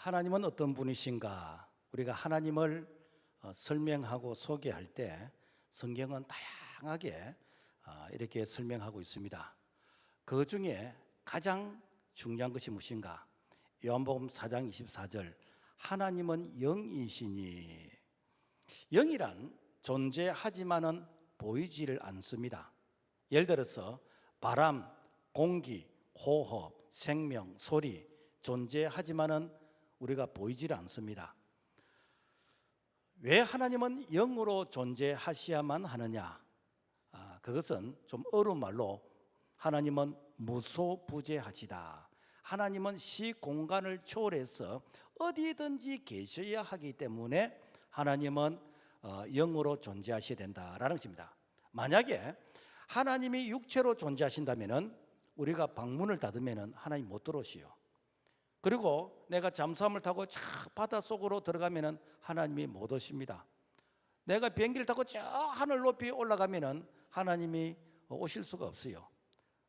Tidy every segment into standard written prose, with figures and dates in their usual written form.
하나님은 어떤 분이신가? 우리가 하나님을 설명하고 소개할 때 성경은 다양하게 이렇게 설명하고 있습니다. 그 중에 가장 중요한 것이 무엇인가? 요한복음 4장 24절, 하나님은 영이시니. 영이란 존재하지만은 보이지를 않습니다. 예를 들어서 바람, 공기, 호흡, 생명, 소리 존재하지만은 우리가 보이지를 않습니다. 왜 하나님은 영으로 존재하셔야만 하느냐? 그것은 좀 어려운 말로 하나님은 무소부재하시다. 하나님은 시공간을 초월해서 어디든지 계셔야 하기 때문에 하나님은 영으로 존재하셔야 된다라는 것입니다. 만약에 하나님이 육체로 존재하신다면 우리가 방문을 닫으면 하나님 못 들어오시요. 그리고 내가 잠수함을 타고 저 바닷속으로 들어가면 하나님이 못 오십니다. 내가 비행기를 타고 저 하늘 높이 올라가면 하나님이 오실 수가 없어요.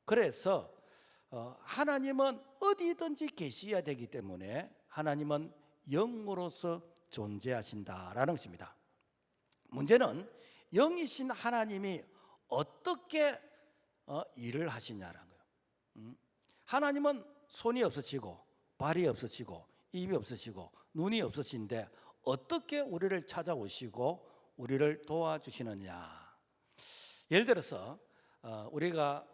그래서 하나님은 어디든지 계셔야 되기 때문에 하나님은 영으로서 존재하신다라는 것입니다. 문제는 영이신 하나님이 어떻게 일을 하시냐라는 거예요. 하나님은 손이 없으시고 발이 없으시고 입이 없으시고 눈이 없으신데 어떻게 우리를 찾아오시고 우리를 도와주시느냐? 예를 들어서 우리가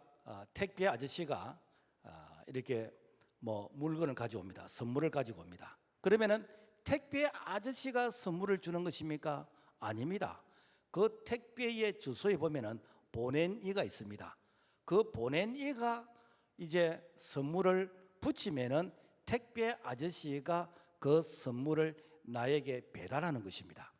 택배 아저씨가 이렇게 물건을 가져옵니다. 선물을 가지고 옵니다. 그러면은 택배 아저씨가 선물을 주는 것입니까? 아닙니다. 그 택배의 주소에 보면은 보낸이가 있습니다. 그 보낸이가 이제 선물을 붙이면은 택배 아저씨가 그 선물을 나에게 배달하는 것입니다.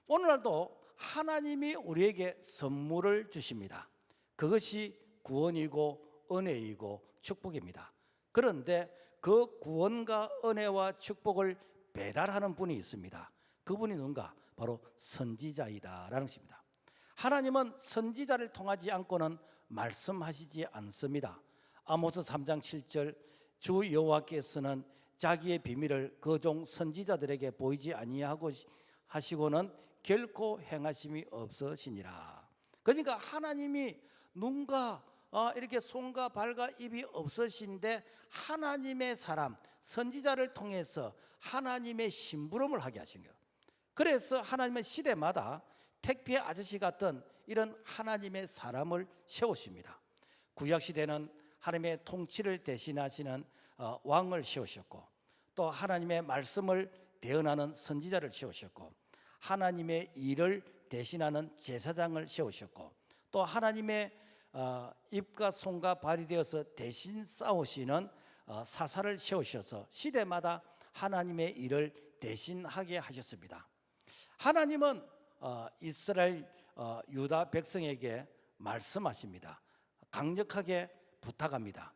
오늘날도 하나님이 우리에게 선물을 주십니다. 그것이 구원이고 은혜이고 축복입니다. 그런데 그 구원과 은혜와 축복을 배달하는 분이 있습니다. 그분이 누군가? 바로 선지자이다라는 것입니다. 하나님은 선지자를 통하지 않고는 말씀하시지 않습니다. 아모스 3장 7절, 주 여호와께서는 자기의 비밀을 그 종 선지자들에게 보이지 아니하고 하시고는 결코 행하심이 없으시니라. 그러니까 하나님이 눈과 이렇게 손과 발과 입이 없으신데 하나님의 사람 선지자를 통해서 하나님의 심부름을 하게 하신 거예요. 그래서 하나님은 시대마다 택배 아저씨 같은 이런 하나님의 사람을 세우십니다. 구약시대는 하나님의 통치를 대신하시는 왕을 세우셨고, 또 하나님의 말씀을 대언하는 선지자를 세우셨고, 하나님의 일을 대신하는 제사장을 세우셨고, 또 하나님의 입과 손과 발이 되어서 대신 싸우시는 사사를 세우셔서 시대마다 하나님의 일을 대신하게 하셨습니다. 하나님은 이스라엘 유다 백성에게 말씀하십니다. 강력하게 부탁합니다.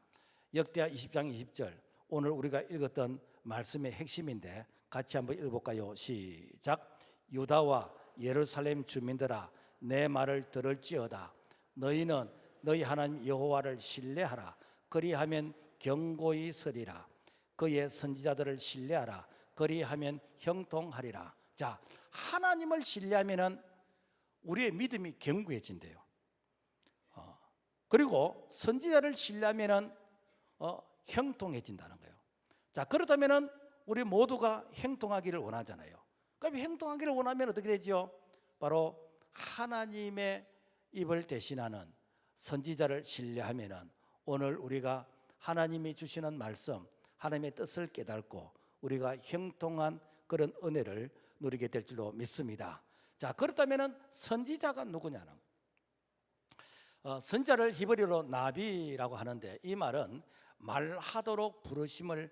역대하 20장 20절, 오늘 우리가 읽었던 말씀의 핵심인데 같이 한번 읽어볼까요? 시작. 유다와 예루살렘 주민들아, 내 말을 들을지어다. 너희는 너희 하나님 여호와를 신뢰하라. 그리하면 경고히 서리라. 그의 선지자들을 신뢰하라. 그리하면 형통하리라. 자, 하나님을 신뢰하면 우리의 믿음이 견고해진대요. 그리고 선지자를 신뢰하면 형통해진다는 거예요. 자, 그렇다면 우리 모두가 형통하기를 원하잖아요. 그럼 형통하기를 원하면 어떻게 되죠? 바로 하나님의 입을 대신하는 선지자를 신뢰하면 오늘 우리가 하나님이 주시는 말씀, 하나님의 뜻을 깨닫고 우리가 형통한 그런 은혜를 누리게 될 줄로 믿습니다. 자, 그렇다면 선지자가 누구냐는, 선지자를 히브리어로 나비라고 하는데 이 말은 말하도록 부르심을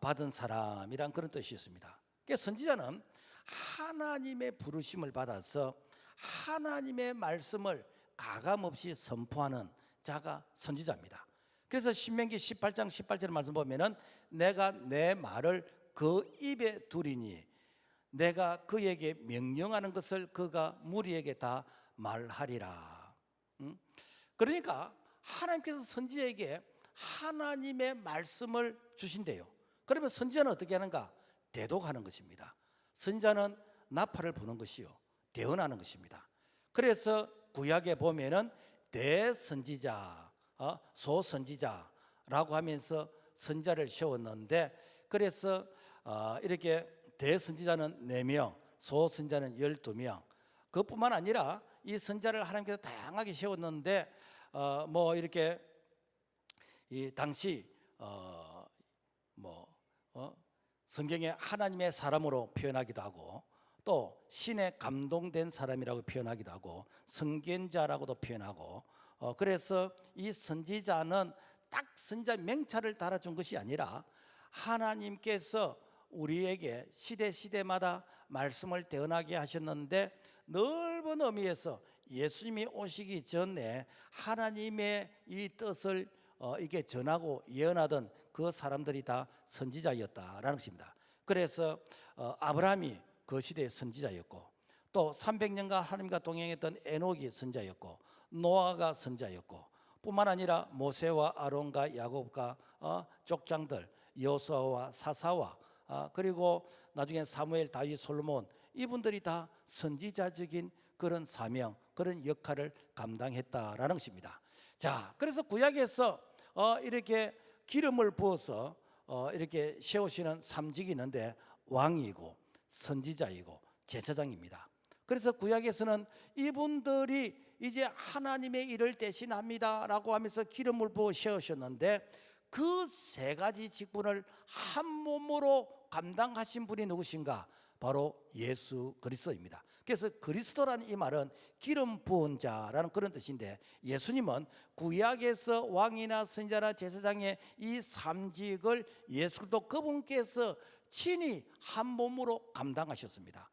받은 사람이란 그런 뜻이 있습니다. 그러니까 선지자는 하나님의 부르심을 받아서 하나님의 말씀을 가감없이 선포하는 자가 선지자입니다. 그래서 신명기 18장 18절 말씀 보면은 내가 내 말을 그 입에 두리니 내가 그에게 명령하는 것을 그가 무리에게 다 말하리라. 그러니까 하나님께서 선지자에게 하나님의 말씀을 주신대요. 그러면 선지자는 어떻게 하는가? 대독하는 것입니다. 선지자는 나팔을 부는 것이요, 대언하는 것입니다. 그래서 구약에 보면은 대선지자, 소선지자라고 하면서 선지자를 세웠는데, 그래서 이렇게 대선지자는 4명, 소선지자는 12명. 그것뿐만 아니라 이 선지자를 하나님께서 다양하게 세웠는데, 뭐 이렇게 이 당시 성경에 하나님의 사람으로 표현하기도 하고, 또 신에 감동된 사람이라고 표현하기도 하고, 선견자라고도 표현하고, 그래서 이 선지자는 딱 선지자 명찰을 달아준 것이 아니라 하나님께서 우리에게 시대마다 말씀을 대언하게 하셨는데, 넓은 의미에서 예수님이 오시기 전에 하나님의 이 뜻을 이게 전하고 예언하던 그 사람들이 다 선지자였다라는 것입니다. 그래서 아브라함이 그 시대의 선지자였고, 또 300년간 하나님과 동행했던 에녹이 선지자였고, 노아가 선지자였고, 뿐만 아니라 모세와 아론과 야곱과 족장들, 여호수아와 사사와 그리고 나중에 사무엘, 다윗, 솔로몬, 이분들이 다 선지자적인 그런 사명, 그런 역할을 감당했다라는 것입니다. 자, 그래서 구약에서 이렇게 기름을 부어서 이렇게 세우시는 3직이 있는데, 왕이고 선지자이고 제사장입니다. 그래서 구약에서는 이분들이 이제 하나님의 일을 대신합니다라고 하면서 기름을 부어 세우셨는데, 그 3가지 직분을 한 몸으로 감당하신 분이 누구신가? 바로 예수 그리스도입니다. 그래서 그리스도라는 이 말은 기름 부은 자라는 그런 뜻인데, 예수님은 구약에서 왕이나 선지자나 제사장의 이 3직을 예수 그리스도 그분께서 친히 한 몸으로 감당하셨습니다.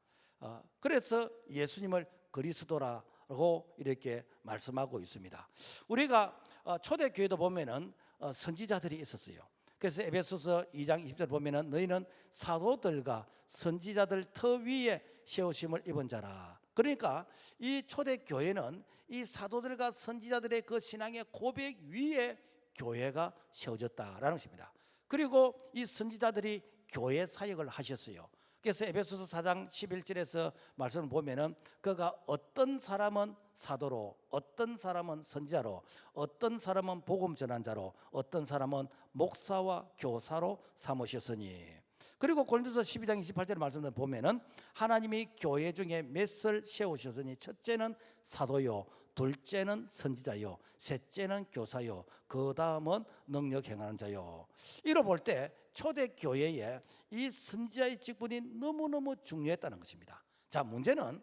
그래서 예수님을 그리스도라고 이렇게 말씀하고 있습니다. 우리가 초대교회도 보면은 선지자들이 있었어요. 그래서 에베소서 2장 20절 보면은 너희는 사도들과 선지자들 터 위에 세우심을 입은 자라. 그러니까 이 초대교회는 이 사도들과 선지자들의 그 신앙의 고백 위에 교회가 세워졌다라는 것입니다. 그리고 이 선지자들이 교회 사역을 하셨어요. 그래서 에베소서 4장 11절에서 말씀을 보면은 그가 어떤 사람은 사도로, 어떤 사람은 선지자로, 어떤 사람은 복음 전환자로, 어떤 사람은 목사와 교사로 삼으셨으니. 그리고 고린도서 12장 28절 말씀을 보면은 하나님이 교회 중에 맷을 세우셨으니 첫째는 사도요, 둘째는 선지자요, 셋째는 교사요, 그 다음은 능력 행하는 자요. 이로 볼 때 초대교회에 이 선지자의 직분이 너무너무 중요했다는 것입니다. 자, 문제는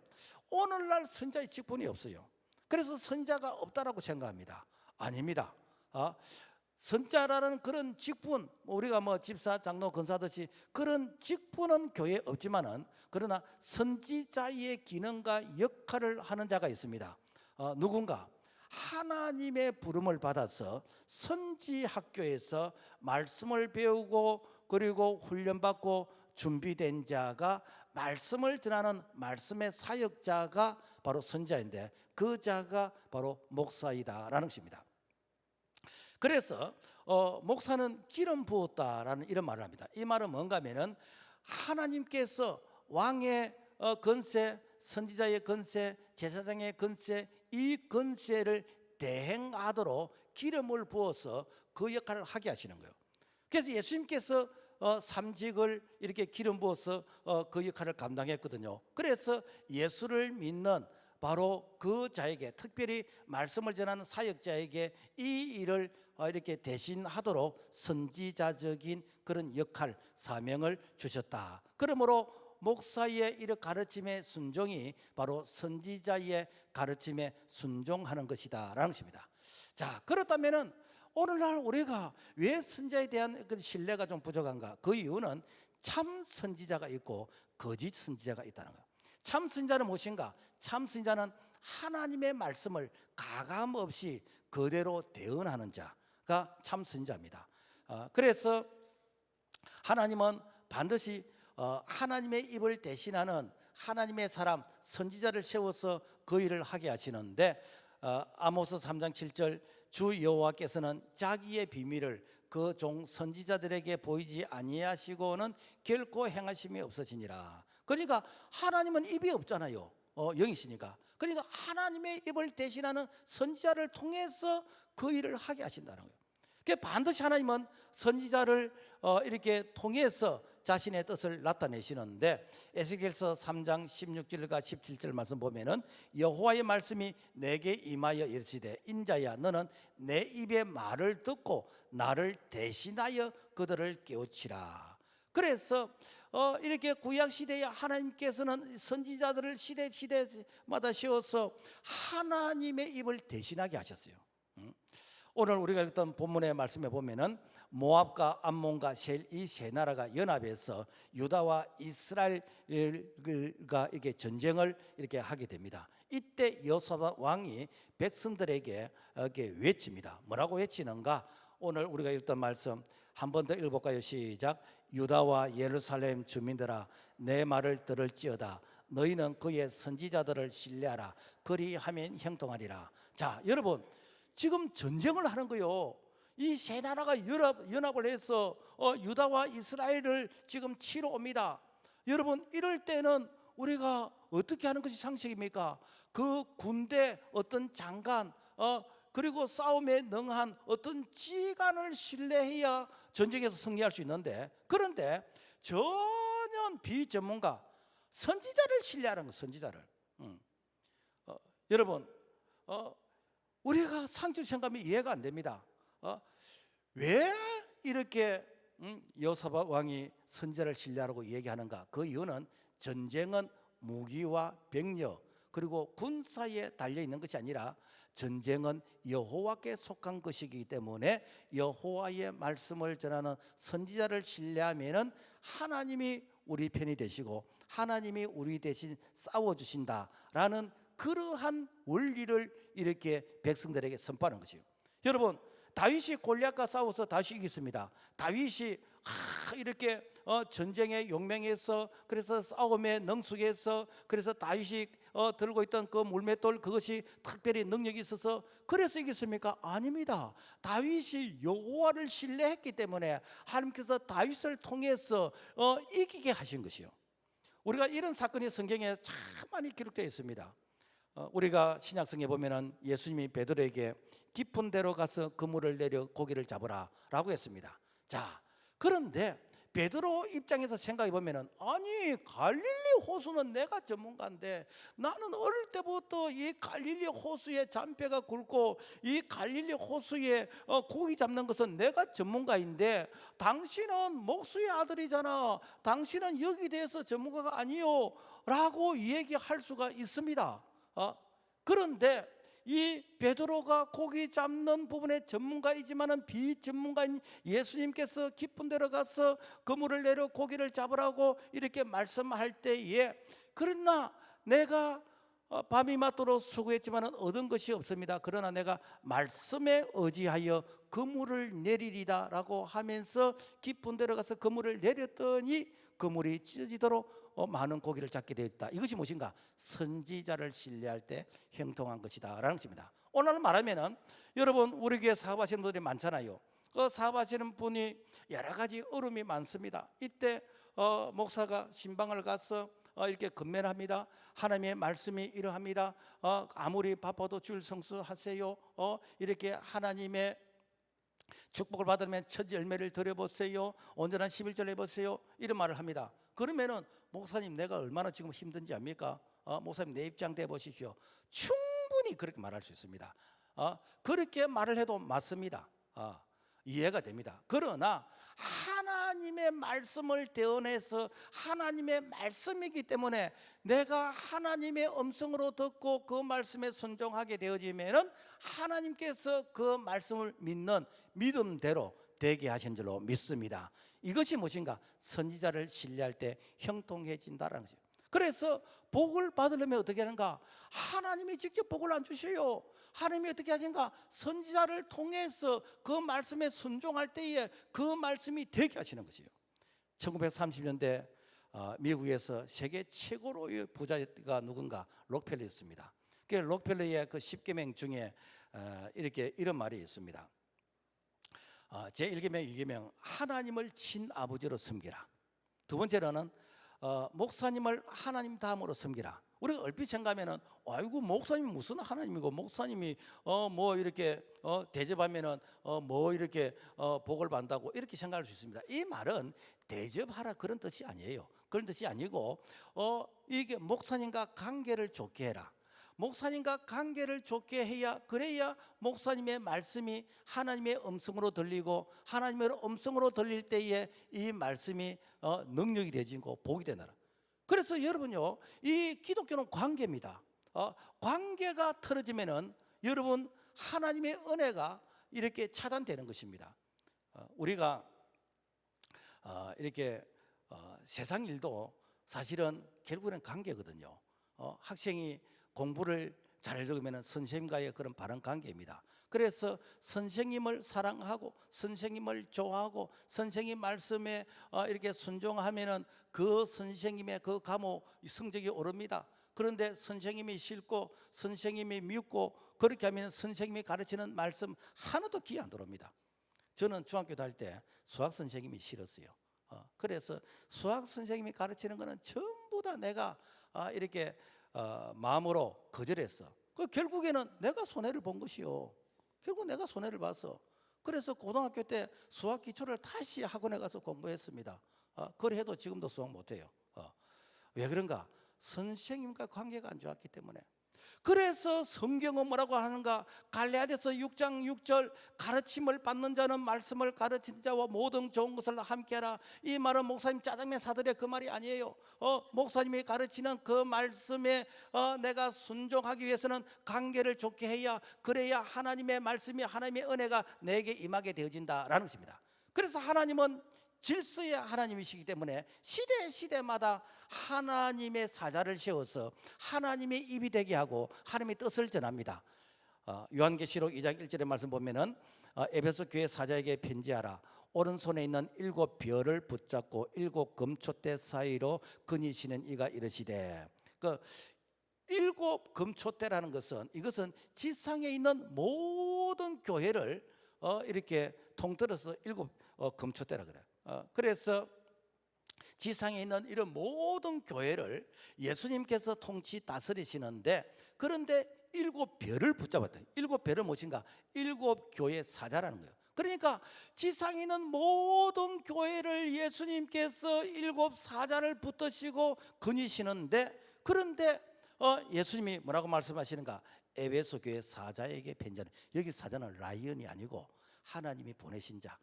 오늘날 선지자의 직분이 없어요. 그래서 선지자가 없다라고 생각합니다. 아닙니다. 선지자라는 그런 직분, 우리가 뭐 집사, 장로, 권사듯이 그런 직분은 교회에 없지만은, 그러나 선지자의 기능과 역할을 하는 자가 있습니다. 누군가 하나님의 부름을 받아서 선지학교에서 말씀을 배우고 그리고 훈련받고 준비된 자가 말씀을 전하는 말씀의 사역자가 바로 선지자인데, 그 자가 바로 목사이다라는 것입니다. 그래서 목사는 기름 부었다라는 이런 말을 합니다. 이 말은 뭔가 하면은 하나님께서 왕의 권세, 선지자의 권세, 제사장의 권세, 이 권세를 대행하도록 기름을 부어서 그 역할을 하게 하시는 거예요. 그래서 예수님께서 3직을 이렇게 기름 부어서 그 역할을 감당했거든요. 그래서 예수를 믿는 바로 그 자에게, 특별히 말씀을 전하는 사역자에게 이 일을 이렇게 대신하도록 선지자적인 그런 역할, 사명을 주셨다. 그러므로 목사의 이런 가르침의 순종이 바로 선지자의 가르침에 순종하는 것이다 라는 것입니다. 자, 그렇다면은 오늘날 우리가 왜 선지자에 대한 그 신뢰가 좀 부족한가? 그 이유는 참 선지자가 있고 거짓 선지자가 있다는 거예요. 참 선지자는 무엇인가? 참 선지자는 하나님의 말씀을 가감 없이 그대로 대언하는 자가 참 선지자입니다. 그래서 하나님은 반드시 하나님의 입을 대신하는 하나님의 사람, 선지자를 세워서 그 일을 하게 하시는데, 아모스 3장 7절 주 여호와께서는 자기의 비밀을 그 종 선지자들에게 보이지 아니하시고는 결코 행하심이 없어지니라. 그러니까 하나님은 입이 없잖아요. 영이시니까. 그러니까 하나님의 입을 대신하는 선지자를 통해서 그 일을 하게 하신다는 거예요. 그러니까 반드시 하나님은 선지자를 이렇게 통해서 자신의 뜻을 나타내시는데, 에스겔서 3장 16절과 17절 말씀 보면은 여호와의 말씀이 내게 임하여 이르시되 인자야 너는 내 입의 말을 듣고 나를 대신하여 그들을 깨우치라. 그래서 이렇게 구약 시대에 하나님께서는 선지자들을 시대마다 세워서 하나님의 입을 대신하게 하셨어요. 오늘 우리가 읽던 본문의 말씀에 보면은 모압과 암몬과 셀 이 세 나라가 연합해서 유다와 이스라엘과 이렇게 전쟁을 이렇게 하게 됩니다. 이때 여호사밧 왕이 백성들에게 이렇게 외칩니다. 뭐라고 외치는가? 오늘 우리가 읽던 말씀 한 번 더 읽어볼까요? 시작. 유다와 예루살렘 주민들아 내 말을 들을지어다. 너희는 그의 선지자들을 신뢰하라. 그리하면 형통하리라. 자, 여러분, 지금 전쟁을 하는 거요. 이 세 나라가 연합을 해서 유다와 이스라엘을 지금 치러 옵니다. 여러분, 이럴 때는 우리가 어떻게 하는 것이 상식입니까? 그 군대 어떤 장관 그리고 싸움에 능한 어떤 지휘관을 신뢰해야 전쟁에서 승리할 수 있는데, 그런데 전혀 비전문가 선지자를 신뢰하는 거, 선지자를. 여러분, 우리가 상식 생각하면 이해가 안 됩니다. 왜 이렇게 여호사밧 왕이 선지자를 신뢰하라고 얘기하는가? 그 이유는 전쟁은 무기와 병력 그리고 군사에 달려 있는 것이 아니라 전쟁은 여호와께 속한 것이기 때문에 여호와의 말씀을 전하는 선지자를 신뢰하면은 하나님이 우리 편이 되시고 하나님이 우리 대신 싸워주신다라는 그러한 원리를 이렇게 백성들에게 선포하는 것이요. 여러분, 다윗이 골리앗과 싸워서 다윗이 이겼습니다. 다윗이 이렇게 전쟁에 용맹해서, 그래서 싸움에 능숙해서, 그래서 다윗이 들고 있던 그 물맷돌 그것이 특별히 능력이 있어서 그래서 이겼습니까? 아닙니다. 다윗이 여호와를 신뢰했기 때문에 하나님께서 다윗을 통해서 이기게 하신 것이요. 우리가 이런 사건이 성경에 참 많이 기록되어 있습니다. 우리가 신약성에 보면은 예수님이 베드로에게 깊은 데로 가서 그물을 내려 고기를 잡으라 라고 했습니다. 자, 그런데 베드로 입장에서 생각해 보면은, 아니 갈릴리 호수는 내가 전문가인데, 나는 어릴 때부터 이 갈릴리 호수에 잔뼈가 굵고 이 갈릴리 호수에 고기 잡는 것은 내가 전문가인데, 당신은 목수의 아들이잖아, 당신은 여기 대해서 전문가가 아니요 라고 얘기할 수가 있습니다. 그런데 이 베드로가 고기 잡는 부분에 전문가이지만은 비전문가인 예수님께서 깊은 데로 가서 그물을 내려 고기를 잡으라고 이렇게 말씀할 때에, 그러나 내가 밤이 맞도록 수고했지만은 얻은 것이 없습니다. 그러나 내가 말씀에 의지하여 그물을 내리리다 라고 하면서 깊은 데로 가서 그물을 내렸더니 그물이 찢어지도록 많은 고기를 잡게 되었다. 이것이 무엇인가? 선지자를 신뢰할 때 형통한 것이다 라는 것입니다. 오늘 말하면은, 여러분 우리 교회 사업하시는 분들이 많잖아요. 그 사업하시는 분이 여러 가지 어려움이 많습니다. 이때 목사가 신방을 가서 이렇게 건면합니다. 하나님의 말씀이 이러합니다. 아무리 바빠도 주일 성수하세요. 이렇게 하나님의 축복을 받으면 첫 열매를 드려보세요. 온전한 11절 해보세요. 이런 말을 합니다. 그러면은, 목사님 내가 얼마나 지금 힘든지 압니까? 목사님 내 입장 대보십시오. 충분히 그렇게 말할 수 있습니다. 그렇게 말을 해도 맞습니다. 이해가 됩니다. 그러나 하나님의 말씀을 대언해서 하나님의 말씀이기 때문에 내가 하나님의 음성으로 듣고 그 말씀에 순종하게 되어지면은 하나님께서 그 말씀을 믿는 믿음대로 되게 하신 줄로 믿습니다. 이것이 무엇인가? 선지자를 신뢰할 때 형통해진다라는 것이죠. 그래서 복을 받으려면 어떻게 하는가? 하나님이 직접 복을 안 주셔요. 하나님이 어떻게 하신가? 선지자를 통해서 그 말씀에 순종할 때에 그 말씀이 되게 하시는 것이에요. 1930년대 미국에서 세계 최고로의 부자가 누군가? 록펠러였습니다. 그 록펠러의 그 10계명 중에 이렇게 이런 말이 있습니다. 제1계명, 2계명 하나님을 친아버지로 섬기라. 두 번째로는 목사님을 하나님 다음으로 섬기라. 우리가 얼핏 생각하면은 아이고 목사님이 무슨 하나님이고 목사님이 뭐 이렇게 대접하면은 뭐 이렇게 복을 받는다고 이렇게 생각할 수 있습니다. 이 말은 대접하라 그런 뜻이 아니에요. 그런 뜻이 아니고 이게 목사님과 관계를 좋게 해라. 목사님과 관계를 좋게 해야, 그래야 목사님의 말씀이 하나님의 음성으로 들리고 하나님의 음성으로 들릴 때에 이 말씀이 능력이 되지고 복이 되나라. 그래서 여러분요, 이 기독교는 관계입니다. 관계가 틀어지면은 여러분 하나님의 은혜가 이렇게 차단되는 것입니다. 우리가 이렇게 세상 일도 사실은 결국은 관계거든요. 학생이 공부를 잘 읽으면 선생님과의 그런 바른 관계입니다. 그래서 선생님을 사랑하고 선생님을 좋아하고 선생님 말씀에 이렇게 순종하면은 그 선생님의 그 과목 성적이 오릅니다. 그런데 선생님이 싫고 선생님이 밉고 그렇게 하면 선생님이 가르치는 말씀 하나도 귀에 안 들어옵니다. 저는 중학교 다닐 때 수학 선생님이 싫었어요. 그래서 수학 선생님이 가르치는 거는 전부 다 내가 이렇게 마음으로 거절했어. 결국에는 내가 손해를 본 것이요. 결국 내가 손해를 봤어. 그래서 고등학교 때 수학 기초를 다시 학원에 가서 공부했습니다. 그래도 지금도 수학 못해요. 왜 그런가? 선생님과 관계가 안 좋았기 때문에. 그래서 성경은 뭐라고 하는가? 갈라디아서 6장 6절 가르침을 받는 자는 말씀을 가르치는 자와 모든 좋은 것을 함께하라. 이 말은 목사님 짜장면 사드려 그 말이 아니에요. 목사님이 가르치는 그 말씀에 내가 순종하기 위해서는 관계를 좋게 해야, 그래야 하나님의 말씀이, 하나님의 은혜가 내게 임하게 되어진다라는 것입니다. 그래서 하나님은 질서의 하나님이시기 때문에 시대마다 하나님의 사자를 세워서 하나님의 입이 되게 하고 하나님의 뜻을 전합니다. 요한계시록 2장 1절의 말씀 보면은 에베소 교회 사자에게 편지하라. 오른손에 있는 7 별을 붙잡고 7 금초대 사이로 거니시는 이가 이르시되. 그 7 금초대라는 것은, 이것은 지상에 있는 모든 교회를 이렇게 통틀어서 7 금초대라 그래요. 그래서 지상에 있는 이런 모든 교회를 예수님께서 통치 다스리시는데, 그런데 7 별을 붙잡았다. 7 별은 무엇인가? 7 교회 사자라는 거예요. 그러니까 지상에 있는 모든 교회를 예수님께서 7 사자를 붙드시고 거니시는데, 그런데 예수님이 뭐라고 말씀하시는가? 에베소 교회 사자에게 편지하라. 여기 사자는 라이언이 아니고 하나님이 보내신 자.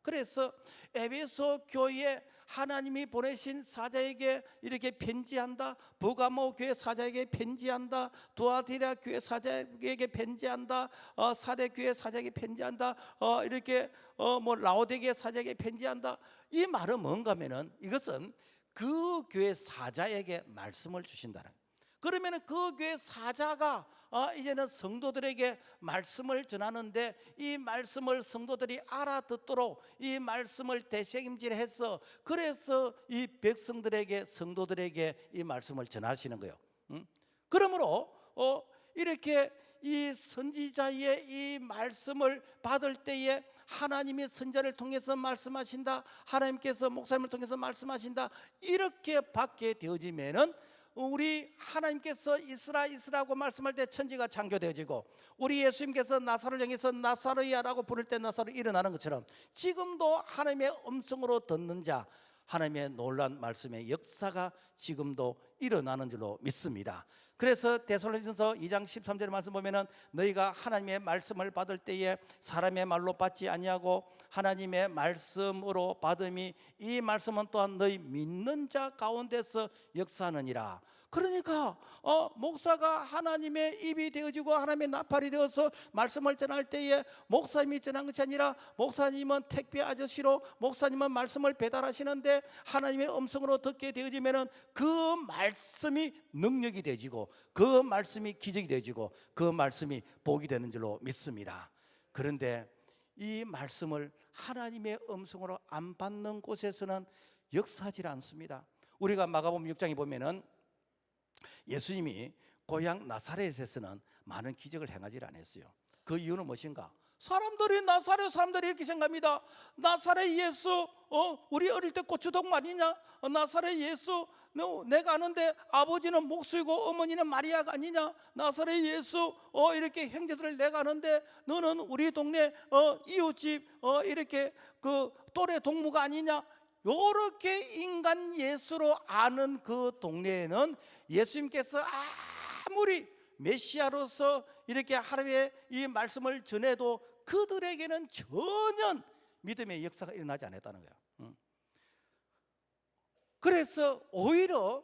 그래서 에베소 교회에 하나님이 보내신 사자에게 이렇게 편지한다. 버가모 교회 사자에게 편지한다. 두아디라 교회 사자에게 편지한다. 사대 교회 사자에게 편지한다. 이렇게 뭐 라오디게 사자에게 편지한다. 이 말은 뭔가 하면은 이것은 그 교회 사자에게 말씀을 주신다는 거예요. 그러면 그 교회 사자가 이제는 성도들에게 말씀을 전하는데, 이 말씀을 성도들이 알아듣도록 이 말씀을 대책임질해서, 그래서 이 백성들에게, 성도들에게 이 말씀을 전하시는 거예요. 그러므로 이렇게 이 선지자의 이 말씀을 받을 때에 하나님이 선자를 통해서 말씀하신다, 하나님께서 목사님을 통해서 말씀하신다, 이렇게 받게 되어지면은 우리 하나님께서 이스라하고 말씀할 때 천지가 창조되어지고, 우리 예수님께서 나사로를 향해서 나사로야라고 부를 때 나사로 일어나는 것처럼 지금도 하나님의 음성으로 듣는 자, 하나님의 놀라운 말씀의 역사가 지금도 일어나는 줄로 믿습니다. 그래서 데살로니가서 2장 13절의 말씀 보면은 너희가 하나님의 말씀을 받을 때에 사람의 말로 받지 아니하고 하나님의 말씀으로 받음이, 이 말씀은 또한 너희 믿는 자 가운데서 역사하느니라. 그러니까 목사가 하나님의 입이 되어지고 하나님의 나팔이 되어서 말씀을 전할 때에 목사님이 전한 것이 아니라, 목사님은 택배 아저씨로 목사님은 말씀을 배달하시는데 하나님의 음성으로 듣게 되어지면은 그 말씀이 능력이 되어지고 그 말씀이 기적이 되어지고 그 말씀이 복이 되는 줄로 믿습니다. 그런데 이 말씀을 하나님의 음성으로 안 받는 곳에서는 역사하지 않습니다. 우리가 마가복음 6장에 보면은 예수님이 고향 나사렛에서는 많은 기적을 행하지 않았어요. 그 이유는 무엇인가? 사람들이 나사렛 사람들이 이렇게 생각합니다. 나사렛 예수 우리 어릴 때 고추동 아니냐? 나사렛 예수 내가 아는데 아버지는 목수이고 어머니는 마리아가 아니냐? 나사렛 예수 이렇게 형제들을 내가 아는데 너는 우리 동네 이웃집 이렇게 그 또래 동무가 아니냐? 요렇게 인간 예수로 아는 그 동네에는 예수님께서 아무리 메시아로서 이렇게 하나님의 이 말씀을 전해도 그들에게는 전혀 믿음의 역사가 일어나지 않았다는 거예요. 그래서 오히려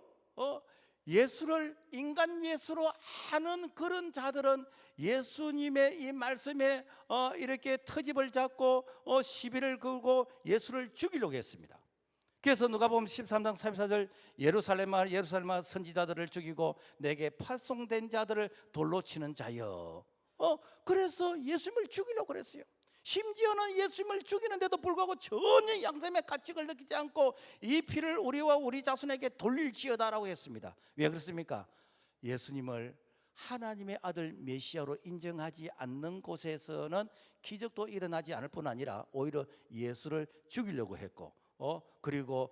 예수를 인간 예수로 아는 그런 자들은 예수님의 이 말씀에 이렇게 터집을 잡고 시비를 걸고 예수를 죽이려고 했습니다. 그래서 누가복음 13장 34절 예루살렘아 선지자들을 죽이고 내게 파송된 자들을 돌로 치는 자여. 그래서 예수님을 죽이려고 그랬어요. 심지어는 예수님을 죽이는데도 불구하고 전혀 양심의 가책을 느끼지 않고 이 피를 우리와 우리 자손에게 돌릴지어다라고 했습니다. 왜 그렇습니까? 예수님을 하나님의 아들 메시아로 인정하지 않는 곳에서는 기적도 일어나지 않을 뿐 아니라 오히려 예수를 죽이려고 했고 그리고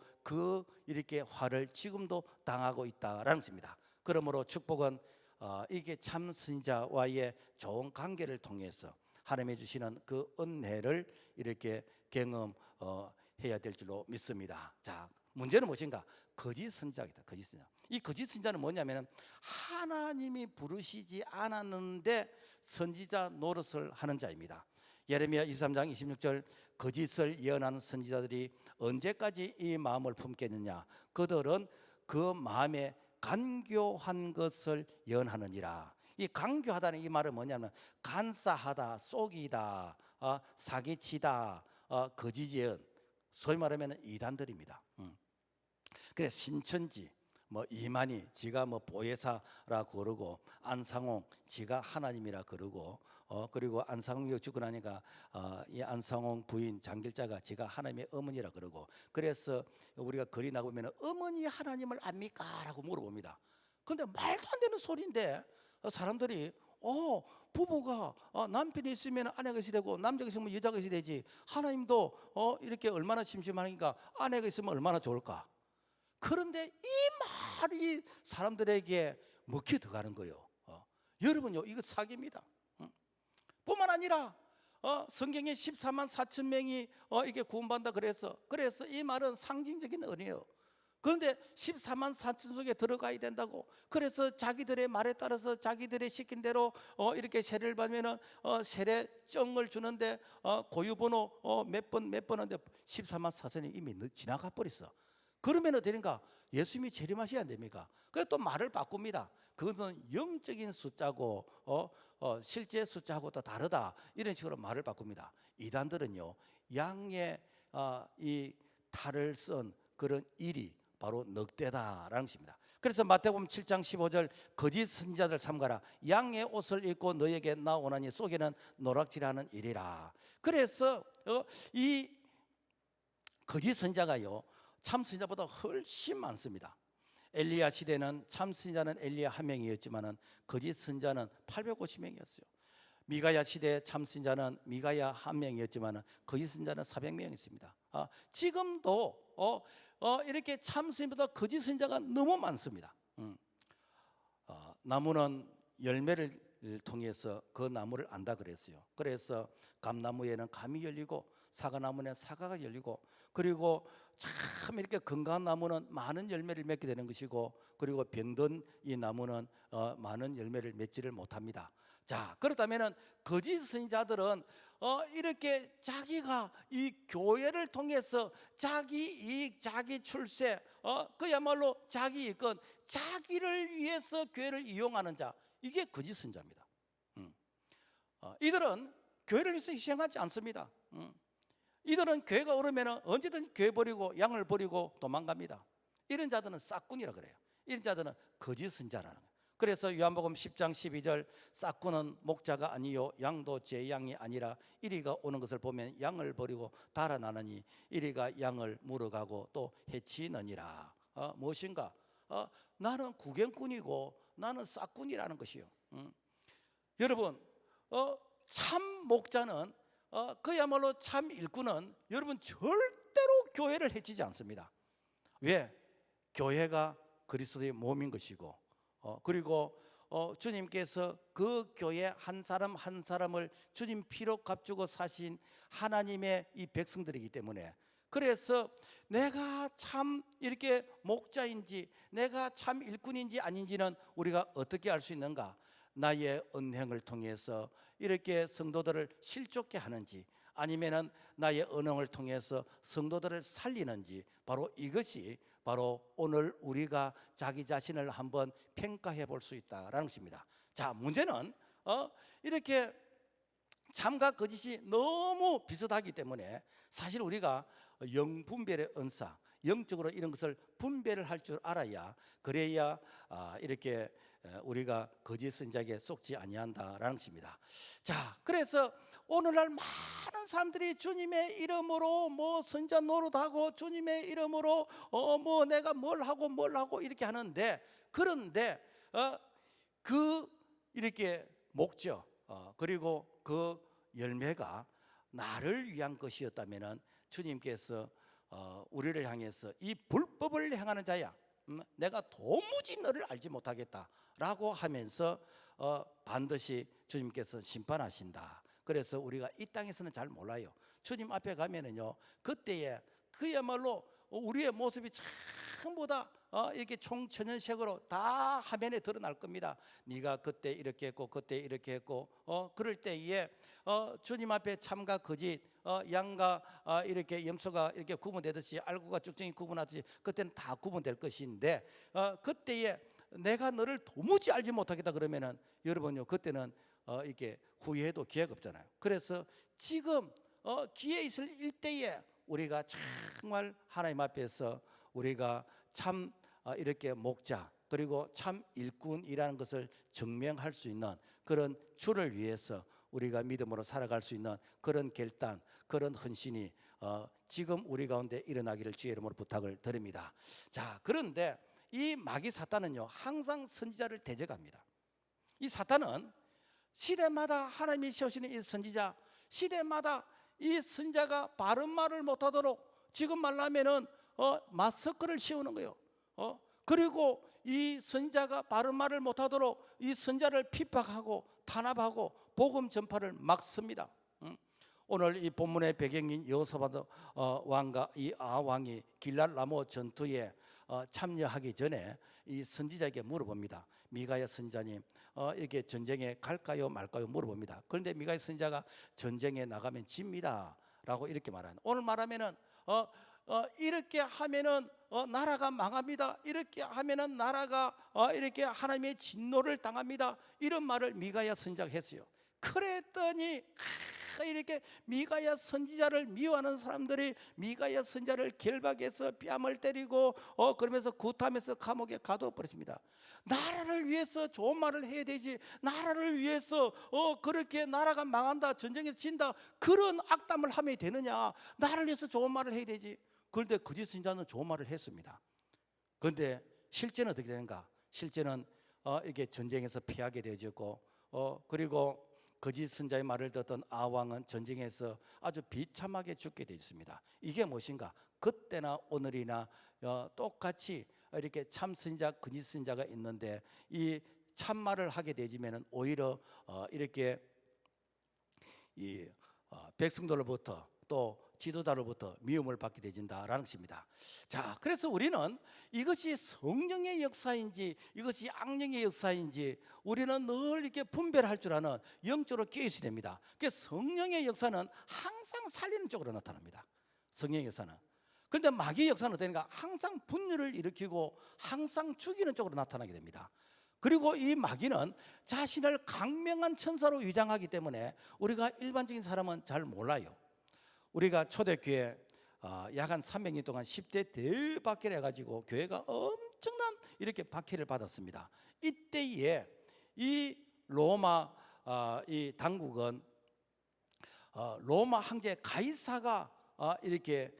이렇게 화를 지금도 당하고 있다라는 것입니다. 그러므로 축복은 이게 참 선지자와의 좋은 관계를 통해서 하나님이 주시는 그 은혜를 이렇게 경험해야 될 줄로 믿습니다. 자, 문제는 무엇인가? 거짓 선지자이다. 거짓 선지자. 이 거짓 선지자는 뭐냐면 하나님이 부르시지 않았는데 선지자 노릇을 하는 자입니다. 예레미야 23장 26절 거짓을 예언하는 선지자들이 언제까지 이 마음을 품겠느냐? 그들은 그 마음에 간교한 것을 예언하느니라. 이 간교하다는 이 말은 뭐냐면 간사하다, 속이다, 사기치다, 거짓 예언, 소위 말하면 이단들입니다. 그래서 신천지 이만희 지가 보혜사라 그러고 안상홍 지가 하나님이라 그러고 그리고 안상홍이 죽고 나니까 이 안상홍 부인 장길자가 지가 하나님의 어머니라 그러고 그래서 우리가 글이 나오면 어머니 하나님을 압니까? 라고 물어봅니다. 그런데 말도 안 되는 소리인데 사람들이 부부가 남편이 있으면 아내가 있어야 되고 남자가 있으면 여자가 있어야 되지 하나님도 이렇게 얼마나 심심하니까 아내가 있으면 얼마나 좋을까? 그런데 이 말이 사람들에게 먹혀 들어가는 거예요. 여러분요, 이거 사기입니다. 뿐만 아니라 성경에 14만 4천 명이 이게 구원받는다 그래서 이 말은 상징적인 은혜예요. 그런데 14만 4천 속에 들어가야 된다고. 그래서 자기들의 말에 따라서 자기들의 시킨 대로 이렇게 세례를 받으면은 세례증을 주는데 고유번호 몇 번 하는데 14만 4천이 이미 지나가 버렸어. 그러면 어떻게인가? 예수님이 재림하셔야 안 됩니까? 그래서 또 말을 바꿉니다. 그것은 영적인 숫자고 실제 숫자하고 또 다르다. 이런 식으로 말을 바꿉니다. 이단들은요, 양의 이 탈을 쓴 그런 일이 바로 넉대다라는 것입니다. 그래서 마태복음 7장 15절 거짓 선지자들 삼가라. 양의 옷을 입고 너에게 나오나니 속에는 노락질하는 일이라. 그래서 이 거짓 선지자가요 참 선지자보다 훨씬 많습니다. 엘리야 시대는 참 선지자는 엘리야 한 명이었지만은 거짓 선지자는 850명이었어요. 미가야 시대 참 선지자는 미가야 한 명이었지만은 거짓 선지자는 400명이 있습니다. 지금도 이렇게 참 선지자보다 거짓 선지자가 너무 많습니다. 나무는 열매를 통해서 그 나무를 안다 그랬어요. 그래서 감나무에는 감이 열리고 사과나무는 사과가 열리고 그리고 참 이렇게 건강한 나무는 많은 열매를 맺게 되는 것이고 그리고 병든 이 나무는 많은 열매를 맺지를 못합니다. 자, 그렇다면은 거짓 선지자들은 이렇게 자기가 이 교회를 통해서 자기 이익, 자기 출세, 그야말로 자기 이권, 자기를 위해서 교회를 이용하는 자, 이게 거짓 선지자입니다. 이들은 교회를 위해서 희생하지 않습니다. 이들은 교회가 오르면 언제든 교회 버리고 양을 버리고 도망갑니다. 이런 자들은 싹군이라 그래요. 이런 자들은 거짓 선지자라는 거예요. 그래서 요한복음 10장 12절 싹군은 목자가 아니요 양도 제 양이 아니라 이리가 오는 것을 보면 양을 버리고 달아나느니 이리가 양을 물어가고 또 해치느니라. 무엇인가? 나는 구경꾼이고 나는 싹군이라는 것이요. 여러분 참 목자는 그야말로 참 일꾼은 여러분 절대로 교회를 해치지 않습니다. 왜? 교회가 그리스도의 몸인 것이고 그리고 주님께서 그 교회 한 사람 한 사람을 주님 피로 값주고 사신 하나님의 이 백성들이기 때문에, 그래서 내가 참 이렇게 목자인지 내가 참 일꾼인지 아닌지는 우리가 어떻게 알 수 있는가? 나의 언행을 통해서 이렇게 성도들을 실족게 하는지, 아니면은 나의 언행을 통해서 성도들을 살리는지, 바로 이것이 바로 오늘 우리가 자기 자신을 한번 평가해 볼 수 있다라는 것입니다. 자, 문제는 이렇게 참과 거짓이 너무 비슷하기 때문에 사실 우리가 영분별의 은사, 영적으로 이런 것을 분별을 할 줄 알아야, 그래야 이렇게 우리가 거짓 선지자에게 속지 아니한다라는 것입니다. 자, 그래서 오늘날 많은 사람들이 주님의 이름으로 뭐 선지자 노릇하고 주님의 이름으로 뭐 내가 뭘 하고 이렇게 하는데, 그런데 그 이렇게 목적 그리고 그 열매가 나를 위한 것이었다면은 주님께서 우리를 향해서 이 불법을 행하는 자야, 내가 도무지 너를 알지 못하겠다라고 하면서 반드시 주님께서 심판하신다. 그래서 우리가 이 땅에서는 잘 몰라요. 주님 앞에 가면은요, 그때에 그야말로 우리의 모습이 전부 다 이렇게 총천연색으로 다 화면에 드러날 겁니다. 네가 그때 이렇게 했고 그때 이렇게 했고 그럴 때에 주님 앞에 참과 거짓, 양과 이렇게 염소가 이렇게 구분되듯이 알고가 쭉정이 구분하듯이 그때는 다 구분될 것인데, 그때에 내가 너를 도무지 알지 못하겠다 그러면은 여러분요, 그때는 이렇게 후회해도 기회가 없잖아요. 그래서 지금 기회 있을 일대에 우리가 정말 하나님 앞에서 우리가 참 이렇게 목자 그리고 참 일꾼이라는 것을 증명할 수 있는 그런 주를 위해서 우리가 믿음으로 살아갈 수 있는 그런 결단, 그런 헌신이 지금 우리 가운데 일어나기를 주의 이름으로 부탁을 드립니다. 자, 그런데 이 마귀 사탄은요, 항상 선지자를 대적합니다. 이 사탄은 시대마다 하나님이 세우시는 이 선지자, 시대마다 이 선지자가 바른 말을 못하도록 지금 말하면은 마스크를 씌우는 거예요. 그리고 이 선지자가 바른 말을 못하도록 이 선지자를 핍박하고 탄압하고 복음 전파를 막습니다. 오늘 이 본문의 배경인 여호사밧 왕과 이 아왕이 길랄 라모 전투에 참여하기 전에 이 선지자에게 물어봅니다. 미가야 선지자님, 이렇게 전쟁에 갈까요 말까요 물어봅니다. 그런데 미가야 선지자가 전쟁에 나가면 집니다 라고 이렇게 말하는, 오늘 말하면은 이렇게 하면은 나라가 망합니다, 이렇게 하면은 나라가 이렇게 하나님의 진노를 당합니다, 이런 말을 미가야 선지자가 했어요. 그랬더니 이렇게 미가야 선지자를 미워하는 사람들이 미가야 선지자를 결박해서 뺨을 때리고 그러면서 굿하면서 감옥에 가둬 버렸습니다. 나라를 위해서 좋은 말을 해야 되지, 나라를 위해서 그렇게 나라가 망한다, 전쟁에서 진다, 그런 악담을 하면 되느냐? 나라를 위해서 좋은 말을 해야 되지. 그런데 거짓 선지자는 좋은 말을 했습니다. 그런데 실제는 어떻게 되는가? 실제는 이렇게 전쟁에서 패하게 되어졌고, 그리고 거짓 선지자의 말을 듣던 아왕은 전쟁에서 아주 비참하게 죽게 되어 있습니다. 이게 무엇인가? 그때나 오늘이나 똑같이 이렇게 참 선지자, 거짓 선지자가 있는데, 이 참말을 하게 되지면은 오히려 이렇게 이 백성들로부터 또 지도자로부터 미움을 받게 되진다라는 것입니다. 자, 그래서 우리는 이것이 성령의 역사인지 이것이 악령의 역사인지 우리는 늘 이렇게 분별할 줄 아는 영적으로 깨어 있어야 됩니다. 그래서 성령의 역사는 항상 살리는 쪽으로 나타납니다. 성령의 역사는. 그런데 마귀의 역사는 어떠니까? 항상 분열을 일으키고 항상 죽이는 쪽으로 나타나게 됩니다. 그리고 이 마귀는 자신을 강명한 천사로 위장하기 때문에 우리가 일반적인 사람은 잘 몰라요. 우리가 초대교회 약 한 300년 동안 10대 대박해를 해가지고 교회가 엄청난 이렇게 박해를 받았습니다. 이때에 이 로마 이 당국은 로마 황제 가이사가 이렇게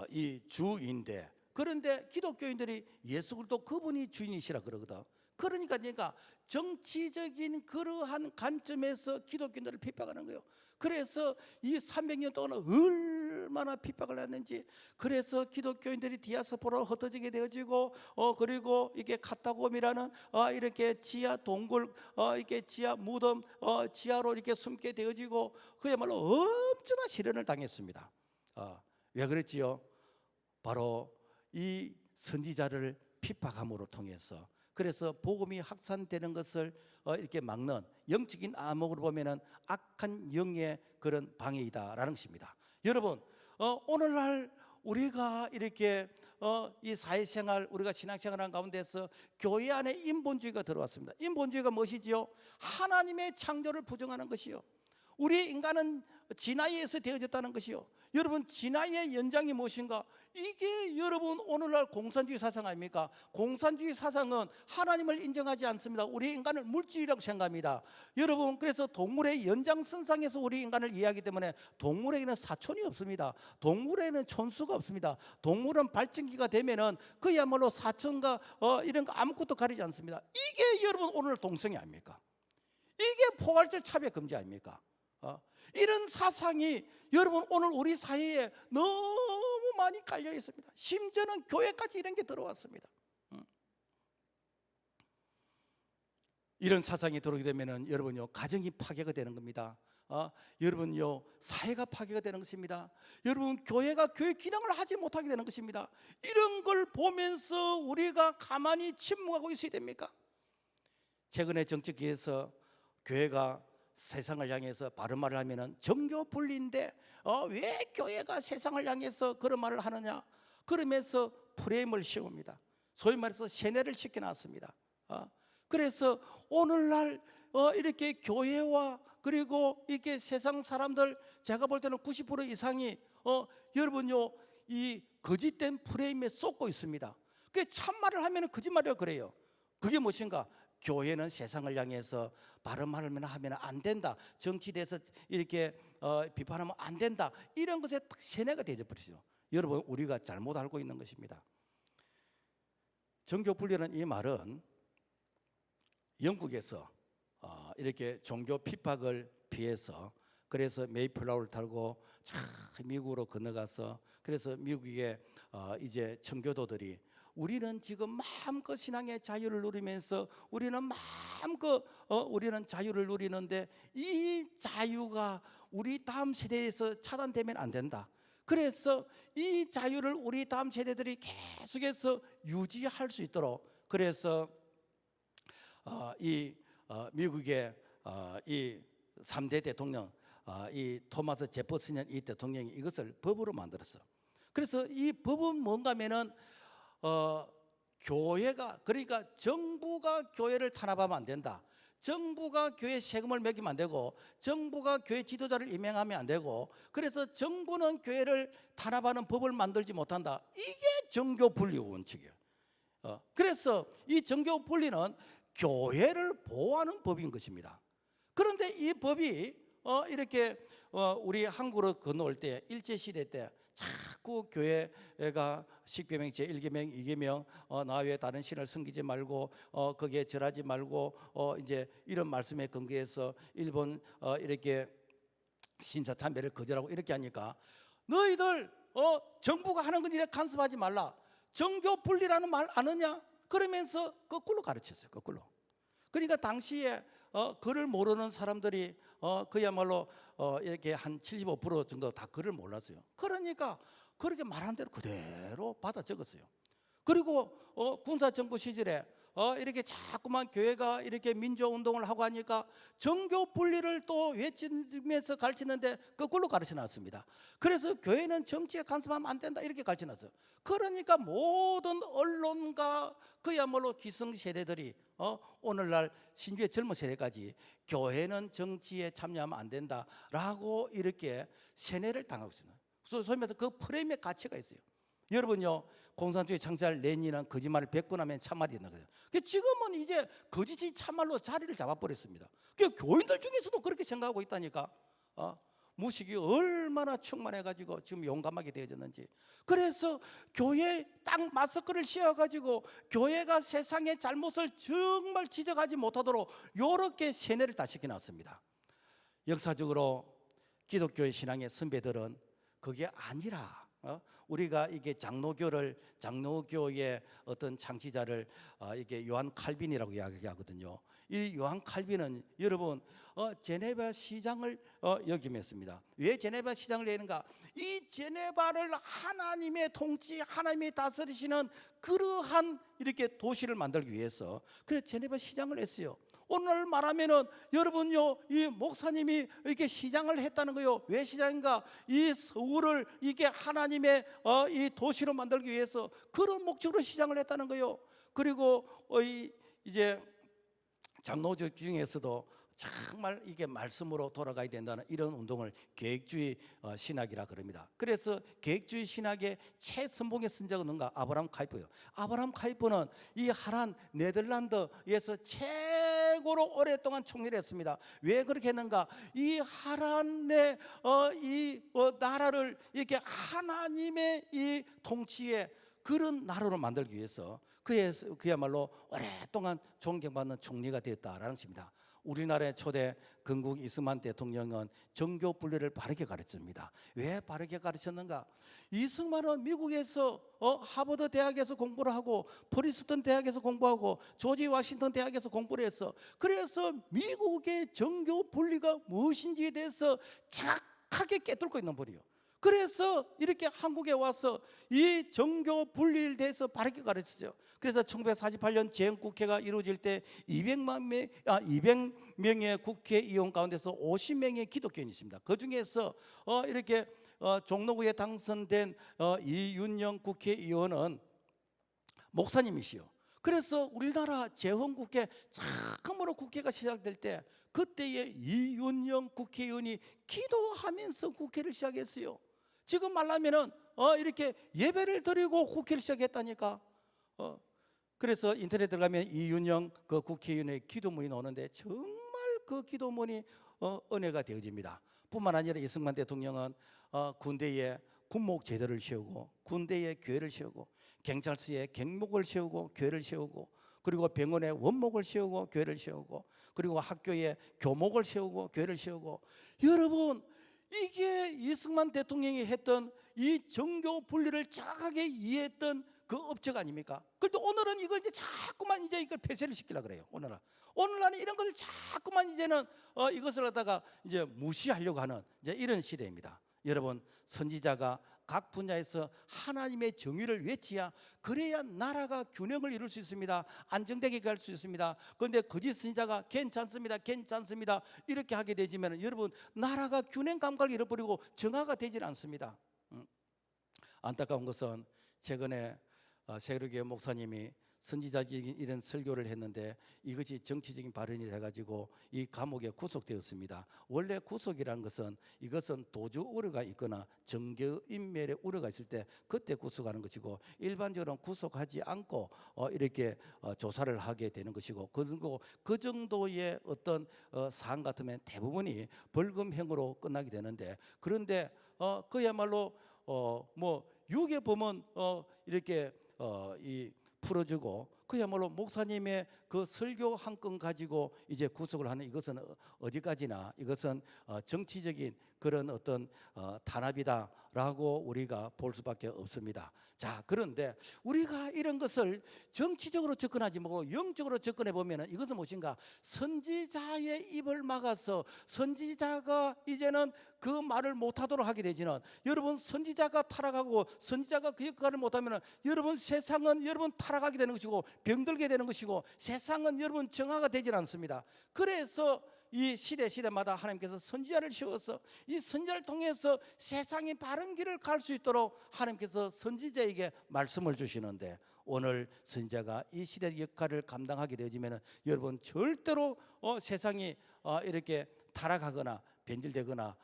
이 주인데, 그런데 기독교인들이 예수 그리스도 그분이 주인이시라 그러거든. 그러니까 정치적인 그러한 관점에서 기독교인들을 핍박하는 거예요. 그래서 이 300년 동안 얼마나 핍박을 했는지, 그래서 기독교인들이 디아스포라로 흩어지게 되어지고, 그리고 이게 카타콤이라는 이렇게 지하 동굴, 이렇게 지하 무덤, 지하로 이렇게 숨게 되어지고, 그야말로 엄청난 시련을 당했습니다. 왜 그랬지요? 바로 이 선지자를 핍박함으로 통해서, 그래서 복음이 확산되는 것을 이렇게 막는 영적인 암흑으로 보면은 악한 영의 그런 방해이다라는 것입니다. 여러분, 오늘날 우리가 이렇게 이 사회생활, 우리가 신앙생활하는 가운데서 교회 안에 인본주의가 들어왔습니다. 인본주의가 무엇이지요? 하나님의 창조를 부정하는 것이요, 우리 인간은 진화에서 되어졌다는 것이요. 여러분, 진화의 연장이 무엇인가? 이게 여러분 오늘날 공산주의 사상 아닙니까? 공산주의 사상은 하나님을 인정하지 않습니다. 우리 인간을 물질이라고 생각합니다. 여러분, 그래서 동물의 연장선상에서 우리 인간을 이해하기 때문에 동물에게는 사촌이 없습니다. 동물에는 촌수가 없습니다. 동물은 발전기가 되면은 그야말로 사촌과 이런 거 아무것도 가리지 않습니다. 이게 여러분 오늘 동성애 아닙니까? 이게 포괄적 차별 금지 아닙니까? 이런 사상이 여러분 오늘 우리 사회에 너무 많이 깔려 있습니다. 심지어는 교회까지 이런 게 들어왔습니다. 이런 사상이 들어오게 되면은 여러분요, 가정이 파괴가 되는 겁니다. 여러분요, 사회가 파괴가 되는 것입니다. 여러분, 교회가 교회 기능을 하지 못하게 되는 것입니다. 이런 걸 보면서 우리가 가만히 침묵하고 있어야 됩니까? 최근에 정치계에서 교회가 세상을 향해서 바른 말을 하면은 정교 분리인데 왜 교회가 세상을 향해서 그런 말을 하느냐, 그러면서 프레임을 씌웁니다. 소위 말해서 세뇌를 시켜놨습니다. 그래서 오늘날 이렇게 교회와 그리고 이렇게 세상 사람들, 제가 볼 때는 90% 이상이 여러분요, 이 거짓된 프레임에 쏟고 있습니다. 그 참말을 하면은 거짓말이라고 그래요. 그게 무엇인가? 교회는 세상을 향해서 바른 말을 하면 안 된다, 정치에 대해서 이렇게 비판하면 안 된다, 이런 것에 세뇌가 되어 버리죠. 여러분, 우리가 잘못 알고 있는 것입니다. 정교 분리라는 이 말은 영국에서 이렇게 종교 핍박을 피해서, 그래서 메이플라워를 타고 미국으로 건너가서, 그래서 미국의 이제 청교도들이 우리는 지금 마음껏 신앙의 자유를 누리면서 우리는 마음껏 우리는 자유를 누리는데 이 자유가 우리 다음 세대에서 차단되면 안 된다. 그래서 이 자유를 우리 다음 세대들이 계속해서 유지할 수 있도록, 그래서 이 미국의 이 3대 대통령, 이 토마스 제퍼슨 이 대통령이 이것을 법으로 만들었어. 그래서 이 법은 뭔가 하면은 교회가, 그러니까 정부가 교회를 탄압하면 안 된다, 정부가 교회 세금을 매기면 안 되고, 정부가 교회 지도자를 임명하면 안 되고, 그래서 정부는 교회를 탄압하는 법을 만들지 못한다. 이게 정교 분리 원칙이에요. 그래서 이 정교 분리는 교회를 보호하는 법인 것입니다. 그런데 이 법이 이렇게 우리 한국으로 건너올 때, 일제시대 때 자꾸 교회가 10계명, 제1계명, 2계명 나 외에 다른 신을 섬기지 말고 거기에 절하지 말고 이제 이런 말씀에 근거해서 일본 이렇게 신사 참배를 거절하고 이렇게 하니까, 너희들 정부가 하는 건 이렇게 간섭하지 말라, 정교 분리라는 말 아느냐, 그러면서 거꾸로 가르쳤어요. 거꾸로. 그러니까 당시에 글을 모르는 사람들이 그야말로 이렇게 한 75% 정도 다 글을 몰랐어요. 그러니까 그렇게 말한 대로 그대로 받아 적었어요. 그리고 군사정부 시절에 이렇게 자꾸만 교회가 이렇게 민주운동을 하고 하니까 정교 분리를 또 외치면서 가르치는데 거꾸로 가르쳐 놨습니다. 그래서 교회는 정치에 간섭하면 안 된다, 이렇게 가르쳐 놨어요. 그러니까 모든 언론과 그야말로 기성세대들이 오늘날 신주의 젊은 세대까지 교회는 정치에 참여하면 안 된다라고 이렇게 세뇌를 당하고 있습니다. 소위 말해서 그 프레임의 가치가 있어요. 여러분요, 공산주의 창시자 레닌은 거짓말을 100번 하면 참말이 있는 거예요. 지금은 이제 거짓이 참말로 자리를 잡아버렸습니다. 교인들 중에서도 그렇게 생각하고 있다니까. 무식이 얼마나 충만해가지고 지금 용감하게 되어졌는지. 그래서 교회에 딱 마스크를 씌워가지고 교회가 세상의 잘못을 정말 지적하지 못하도록 이렇게 세뇌를 다 시켜놨습니다. 역사적으로 기독교의 신앙의 선배들은 그게 아니라 우리가 이게 장로교의 어떤 창시자를 이게 요한 칼빈이라고 이야기하거든요. 이 요한 칼빈은 여러분 제네바 시장을 역임했습니다. 왜 제네바 시장을 내는가? 이 제네바를 하나님의 통치, 하나님이 다스리시는 그러한 이렇게 도시를 만들기 위해서 그래서 제네바 시장을 했어요. 오늘 말하면은 여러분요, 이 목사님이 이렇게 시장을 했다는 거요. 왜 시장인가? 이 서울을 이게 하나님의 이 도시로 만들기 위해서 그런 목적으로 시장을 했다는 거요. 그리고 이제 장로적 중에서도 정말 이게 말씀으로 돌아가야 된다는 이런 운동을 계획주의 신학이라 그럽니다. 그래서 계획주의 신학의 최선봉의 선자가 누군가? 아브라함 카이프예요. 아브라함 카이프는 이 하란 네덜란드에서 최고로 오랫동안 총리를 했습니다. 왜 그렇게 했는가? 이 하란의 나라를 이렇게 하나님의 이 통치에 그런 나라로 만들기 위해서 그야말로 오랫동안 존경받는 총리가 되었다라는 것입니다. 우리나라의 초대 건국 이승만 대통령은 정교 분리를 바르게 가르쳤습니다. 왜 바르게 가르쳤는가? 이승만은 미국에서 하버드 대학에서 공부를 하고 프린스턴 대학에서 공부하고 조지 워싱턴 대학에서 공부를 했어. 그래서 미국의 정교 분리가 무엇인지에 대해서 착하게 깨뚫고 있는 분이요. 그래서 이렇게 한국에 와서 이 정교 분리에 대해서 바르게 가르치죠. 그래서 1948년 재헌국회가 이루어질 때 200명의 국회의원 가운데서 50명의 기독교인이 있습니다. 그 중에서 이렇게 종로구에 당선된 이윤영 국회의원은 목사님이시요. 그래서 우리나라 재헌국회 처음으로 국회가 시작될 때 그때의 이윤영 국회의원이 기도하면서 국회를 시작했어요. 지금 말하면은 이렇게 예배를 드리고 국회를 시작했다니까. 그래서 인터넷 들어가면 이윤영 그 국회의원의 기도문이 나오는데 정말 그 기도문이 은혜가 되어집니다. 뿐만 아니라 이승만 대통령은 군대에 군목 제도를 세우고 군대에 교회를 세우고 경찰서에 경목을 세우고 교회를 세우고 그리고 병원에 원목을 세우고 교회를 세우고 그리고 학교에 교목을 세우고 교회를 세우고 여러분 이게 이승만 대통령이 했던 이 정교 분리를 정확하게 이해했던 그 업적 아닙니까? 그런데 오늘은 이걸 이제 자꾸만 이제 이걸 폐쇄를 시키려고 그래요. 오늘날은 이런 것을 자꾸만 이제는 이것을 갖다가 이제 무시하려고 하는 이제 이런 시대입니다. 여러분 선지자가 각 분야에서 하나님의 정의를 외치야 그래야 나라가 균형을 이룰 수 있습니다. 안정되게 갈 수 있습니다. 그런데 거짓 선지자가 괜찮습니다 이렇게 하게 되지면 여러분 나라가 균형 감각을 잃어버리고 정화가 되질 않습니다. 안타까운 것은 최근에 세르게 목사님이 선지자적인 이런 설교를 했는데 이것이 정치적인 발언이 돼가지고 이 감옥에 구속되었습니다. 원래 구속이라는 것은 이것은 도주 우려가 있거나 정계인멸의 우려가 있을 때 그때 구속하는 것이고 일반적으로는 구속하지 않고 이렇게 조사를 하게 되는 것이고 그리고 그 정도의 어떤 사안 같으면 대부분이 벌금형으로 끝나게 되는데 그런데 그야말로 뭐 유괴범은 이렇게 이 풀어주고 그야말로 목사님의 그 설교 한 건 가지고 이제 구속을 하는 이것은 어디까지나 이것은 정치적인 그런 어떤 탄압이다라고 우리가 볼 수밖에 없습니다. 자, 그런데 우리가 이런 것을 정치적으로 접근하지 말고 영적으로 접근해 보면은 이것은 무엇인가? 선지자의 입을 막아서 선지자가 이제는 그 말을 못하도록 하게 되지는 여러분 선지자가 타락하고 선지자가 그 역할을 못하면은 여러분 세상은 여러분 타락하게 되는 것이고 병들게 되는 것이고 세상은 여러분 정화가 되질 않습니다. 그래서 이 시대마다 하나님께서 선지자를 세워서 이 선지자를 통해서 세상이 바른 길을 갈 수 있도록 하나님께서 선지자에게 말씀을 주시는데 오늘 선지자가 이 시대의 역할을 감당하게 되어지면 여러분 절대로 세상이 이렇게 타락하거나 변질되거나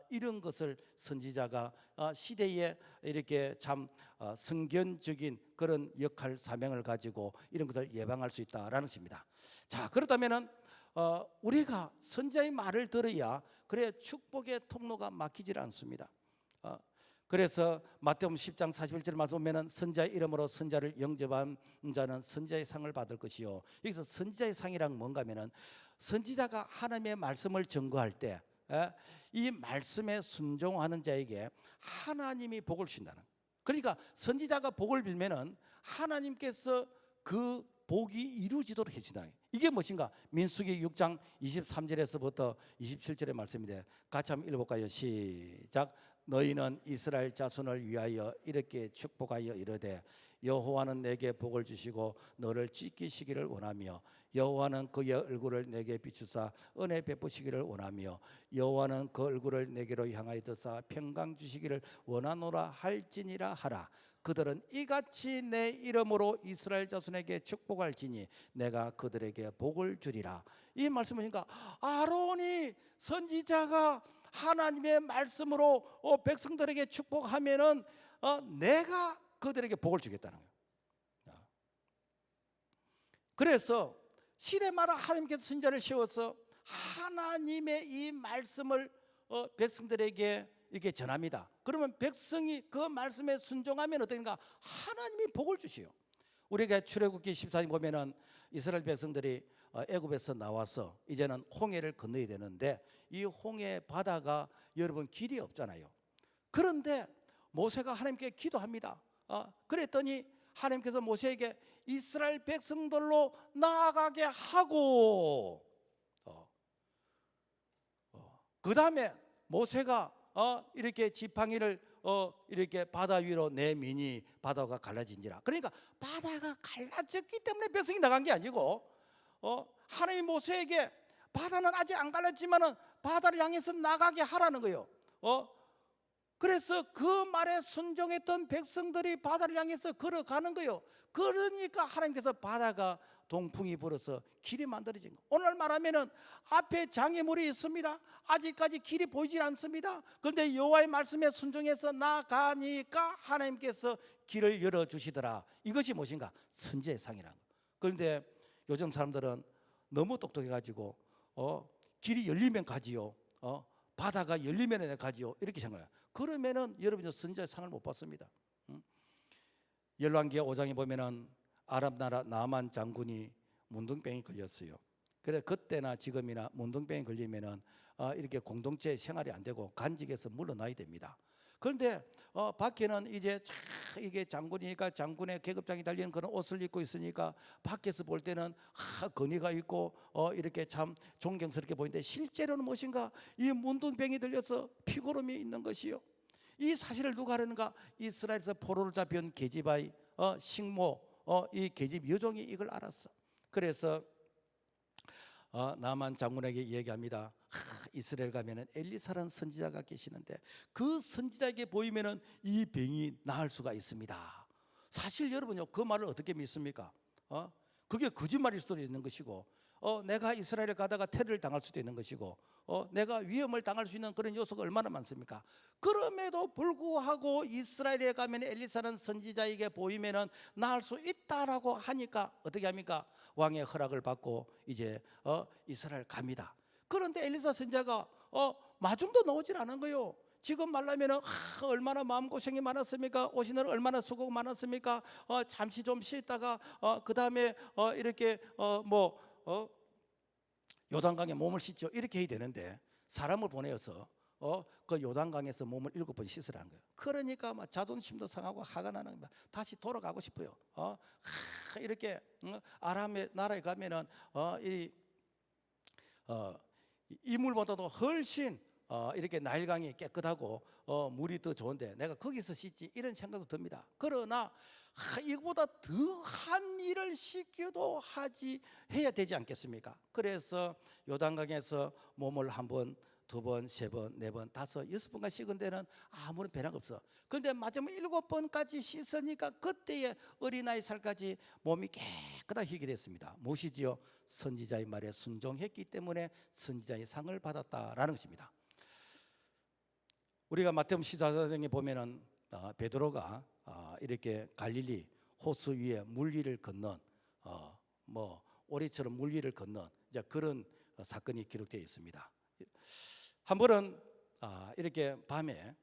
이런 것을 선지자가 시대에 이렇게 참 성견적인 그런 역할 사명을 가지고 이런 것을 예방할 수 있다라는 것입니다. 자, 그렇다면은 우리가 선지자의 말을 들어야 그래야 축복의 통로가 막히질 않습니다. 그래서 마태복음 10장 41절 말씀 보면은 선지자의 이름으로 선지자를 영접한 자는 선지자의 상을 받을 것이요. 여기서 선지자의 상이란 뭔가 하면은 선지자가 하나님의 말씀을 증거할 때 이 말씀에 순종하는 자에게 하나님이 복을 주신다는. 그러니까 선지자가 복을 빌면은 하나님께서 그 복이 이루어지도록 해주신다는. 이게 무엇인가? 민수기 6장 23절에서부터 27절의 말씀인데 같이 한번 읽어볼까요? 시작. 너희는 이스라엘 자손을 위하여 이렇게 축복하여 이르되 여호와는 내게 복을 주시고 너를 지키시기를 원하며 여호와는 그의 얼굴을 내게 비추사 은혜 베푸시기를 원하며 여호와는 그 얼굴을 내게로 향하여 드사 평강 주시기를 원하노라 할지니라 하라. 그들은 이같이 내 이름으로 이스라엘 자손에게 축복할지니 내가 그들에게 복을 주리라. 이 말씀이니까 아론이 선지자가 하나님의 말씀으로 백성들에게 축복하면은 내가 그들에게 복을 주겠다는 거예요. 그래서 시대마다 하나님께서 선지자를 세워서 하나님의 이 말씀을 백성들에게 이렇게 전합니다. 그러면 백성이 그 말씀에 순종하면 어떻게인가? 하나님이 복을 주시요. 우리가 출애굽기 14장 보면은 이스라엘 백성들이 애굽에서 나와서 이제는 홍해를 건너야 되는데 이 홍해 바다가 여러분 길이 없잖아요. 그런데 모세가 하나님께 기도합니다. 그랬더니 하나님께서 모세에게 이스라엘 백성들로 나아가게 하고 그 다음에 모세가 이렇게 지팡이를 이렇게 바다 위로 내미니 바다가 갈라진지라. 그러니까 바다가 갈라졌기 때문에 백성이 나간 게 아니고 하나님이 모세에게 바다는 아직 안 갈라졌지만은 바다를 향해서 나가게 하라는 거예요. 그래서 그 말에 순종했던 백성들이 바다를 향해서 걸어가는 거예요. 그러니까 하나님께서 바다가 동풍이 불어서 길이 만들어진 거예요. 오늘 말하면은 앞에 장애물이 있습니다. 아직까지 길이 보이질 않습니다. 그런데 여호와의 말씀에 순종해서 나가니까 하나님께서 길을 열어주시더라. 이것이 무엇인가? 선지자의 상이라는 거예요. 그런데 요즘 사람들은 너무 똑똑해가지고 길이 열리면 가지요. 바다가 열리면 가지요. 이렇게 생각해요. 그러면은 여러분이 선지자의 상을 못 받습니다. 열왕기하 5장에 보면은 아랍 나라 나만 장군이 문둥병이 걸렸어요. 그래 그때나 지금이나 문둥병이 걸리면은 이렇게 공동체 생활이 안 되고 간직에서 물러나야 됩니다. 그런데 밖에는 이제 이게 장군이니까 장군의 계급장이 달린 그런 옷을 입고 있으니까 밖에서 볼 때는 건의가 있고 이렇게 참 존경스럽게 보이는데 실제로는 무엇인가? 이 문둥병이 들려서 피고름이 있는 것이요. 이 사실을 누가 하는가? 이스라엘에서 포로로 잡혀온 계집아이 식모 이 계집 여종이 이걸 알았어. 그래서 나만 장군에게 얘기합니다. 이스라엘 가면은 엘리사라는 선지자가 계시는데 그 선지자에게 보이면은 이 병이 나을 수가 있습니다. 사실 여러분요 그 말을 어떻게 믿습니까? 그게 거짓말일 수도 있는 것이고 내가 이스라엘에 가다가 테러를 당할 수도 있는 것이고 내가 위험을 당할 수 있는 그런 요소가 얼마나 많습니까? 그럼에도 불구하고 이스라엘에 가면 엘리사라는 선지자에게 보이면은 나을 수 있다라고 하니까 어떻게 합니까? 왕의 허락을 받고 이제 이스라엘 갑니다. 그런데 엘리사 선지자가 마중도 나오질 않은 거예요. 지금 말하면은 얼마나 마음고생이 많았습니까? 오시는 얼마나 수고가 많았습니까? 잠시 좀 쉬다가 그 다음에 이렇게 요단강에 몸을 씻죠. 이렇게 해야 되는데 사람을 보내어서 그 요단강에서 몸을 7번 씻으라는 거예요. 그러니까 막 자존심도 상하고 화가 나는 거예요. 다시 돌아가고 싶어요. 이렇게 아람의 나라에 가면은 이물보다도 훨씬 이렇게 나일강이 깨끗하고 물이 더 좋은데 내가 거기서 씻지 이런 생각도 듭니다. 그러나 이거보다 더한 일을 시켜도 해야 되지 않겠습니까? 그래서 요단강에서 몸을 한 번, 두 번, 세 번, 네 번, 다섯, 여섯 번까지 씻은 데는 아무런 변화가 없어. 그런데 마지막 7번까지 씻으니까 그때의 어린아이 살까지 몸이 깨끗하게 희게 됐습니다. 무엇이지요? 선지자의 말에 순종했기 때문에 선지자의 상을 받았다라는 것입니다. 우리가 마태복음 14장에 보면은 베드로가 이렇게 갈릴리 호수 위에 물 위를 건넌 오리처럼 물 위를 건넌 이제 그런 사건이 기록되어 있습니다. 한 번은 이렇게 밤에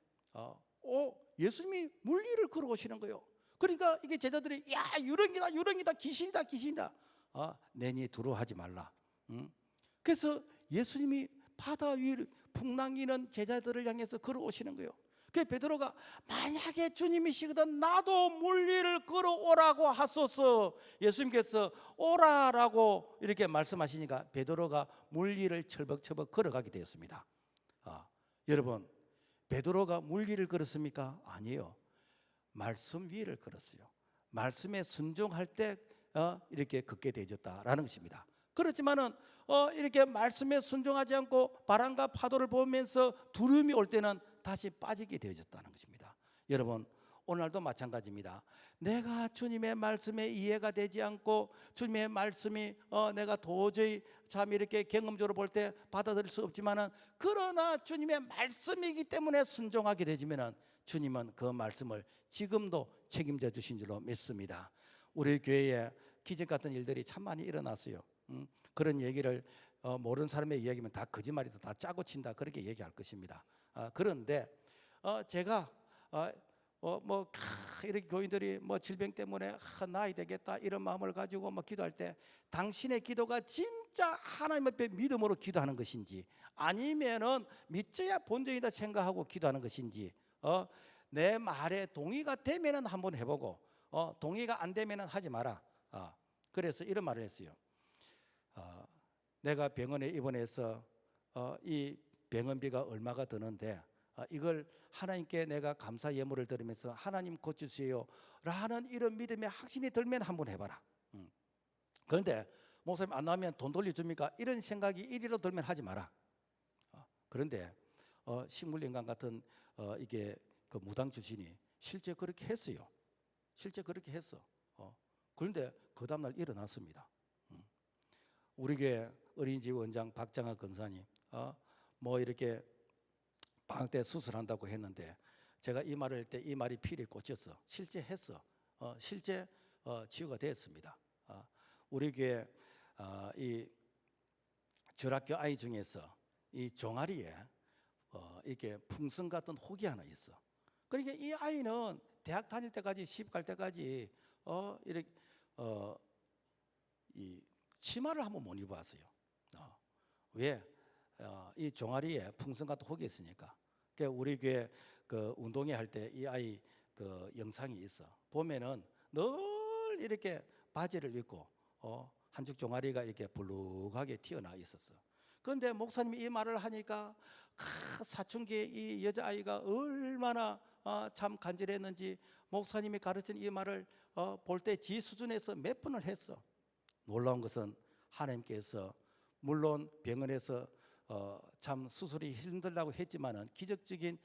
예수님이 물리를 걸어오시는 거예요. 그러니까 이게 제자들이 야 유령이다 유령이다 귀신이다 귀신이다 내니 두려워하지 말라. 그래서 예수님이 바다 위를 풍랑이는 제자들을 향해서 걸어오시는 거예요. 그래서 베드로가 만약에 주님이시거든 나도 물리를 걸어오라고 하소서. 예수님께서 오라라고 이렇게 말씀하시니까 베드로가 물리를 철벅철벅 걸어가게 되었습니다. 여러분 베드로가 물리를 걸었습니까? 아니에요. 말씀 위를 걸었어요. 말씀에 순종할 때 이렇게 걷게 되어졌다라는 것입니다. 그렇지만은 이렇게 말씀에 순종하지 않고 바람과 파도를 보면서 두려움이 올 때는 다시 빠지게 되어졌다는 것입니다. 여러분 오늘도 마찬가지입니다. 내가 주님의 말씀에 이해가 되지 않고 주님의 말씀이 내가 도저히 참 이렇게 경험적으로 볼 때 받아들일 수 없지만은 그러나 주님의 말씀이기 때문에 순종하게 되지면은 주님은 그 말씀을 지금도 책임져 주신 줄로 믿습니다. 우리 교회에 기적 같은 일들이 참 많이 일어났어요. 그런 얘기를 모르는 사람의 이야기면 다 거짓말이다, 다 짜고 친다 그렇게 얘기할 것입니다. 그런데 제가 이렇게 교인들이 질병 때문에 나이 되겠다 이런 마음을 가지고 기도할 때 당신의 기도가 진짜 하나님 앞에 믿음으로 기도하는 것인지 아니면은 믿져야 본전이다 생각하고 기도하는 것인지 내 말에 동의가 되면은 한번 해보고 동의가 안 되면은 하지 마라. 그래서 이런 말을 했어요. 내가 병원에 입원해서 이 병원비가 얼마가 드는데 이걸 하나님께 내가 감사 예물을 드리면서 하나님 고쳐주세요 라는 이런 믿음의 확신이 들면 한번 해봐라. 그런데 목사님 안 나오면 돈 돌려줍니까? 이런 생각이 이리로 들면 하지 마라. 그런데 식물인간 같은 이게 그 무당 출신이 실제 그렇게 했어요. 실제 그렇게 했어. 그런데 그 다음날 일어났습니다. 우리 교회 어린이집 원장 박장하 권사님 이렇게 방학 때 수술한다고 했는데 제가 이 말을 할 때 이 말이 필에 꽂혔어. 실제 했어. 실제 치유가 됐습니다. 우리 교회 이 절학교 아이 중에서 이 종아리에 이렇게 풍선 같은 혹이 하나 있어. 그러니까 이 아이는 대학 다닐 때까지 시집 갈 때까지 이렇게 이 치마를 한번 못 입어봤어요. 왜? 이 종아리에 풍선 같은 혹이 있으니까. 그러니까 우리 교회 그 운동회 할 때 이 아이 그 영상이 있어. 보면은 늘 이렇게 바지를 입고 한쪽 종아리가 이렇게 불룩하게 튀어나와 있었어. 그런데 목사님이 이 말을 하니까 사춘기에 이 여자아이가 얼마나 참 간절했는지 목사님이 가르친 이 말을 볼 때 지 수준에서 몇 번을 했어. 놀라운 것은 하나님께서 물론 병원에서 참 수술이 힘들다고 했지만은 기적적인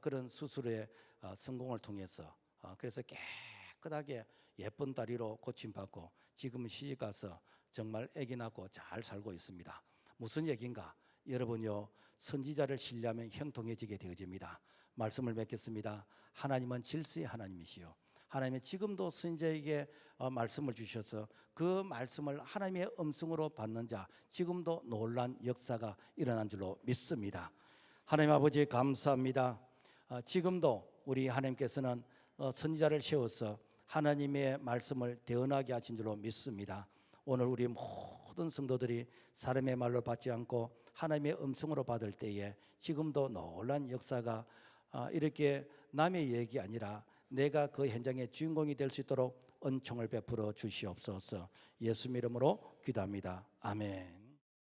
그런 수술의 성공을 통해서 그래서 깨끗하게 예쁜 다리로 고침받고 지금은 시집 가서 정말 아기 낳고 잘 살고 있습니다. 무슨 얘기인가? 여러분요 선지자를 신뢰하면 형통해지게 되어집니다. 말씀을 맺겠습니다. 하나님은 질서의 하나님이시요 하나님은 지금도 선지자에게 말씀을 주셔서 그 말씀을 하나님의 음성으로 받는 자 지금도 놀란 역사가 일어난 줄로 믿습니다. 하나님 아버지 감사합니다. 지금도 우리 하나님께서는 선지자를 세워서 하나님의 말씀을 대언하게 하신 줄로 믿습니다. 오늘 우리 모든 성도들이 사람의 말로 받지 않고 하나님의 음성으로 받을 때에 지금도 놀란 역사가 이렇게 남의 얘기 아니라 내가 그 현장의 주인공이 될 수 있도록 은총을 베풀어 주시옵소서. 예수 이름으로 기도합니다. 아멘.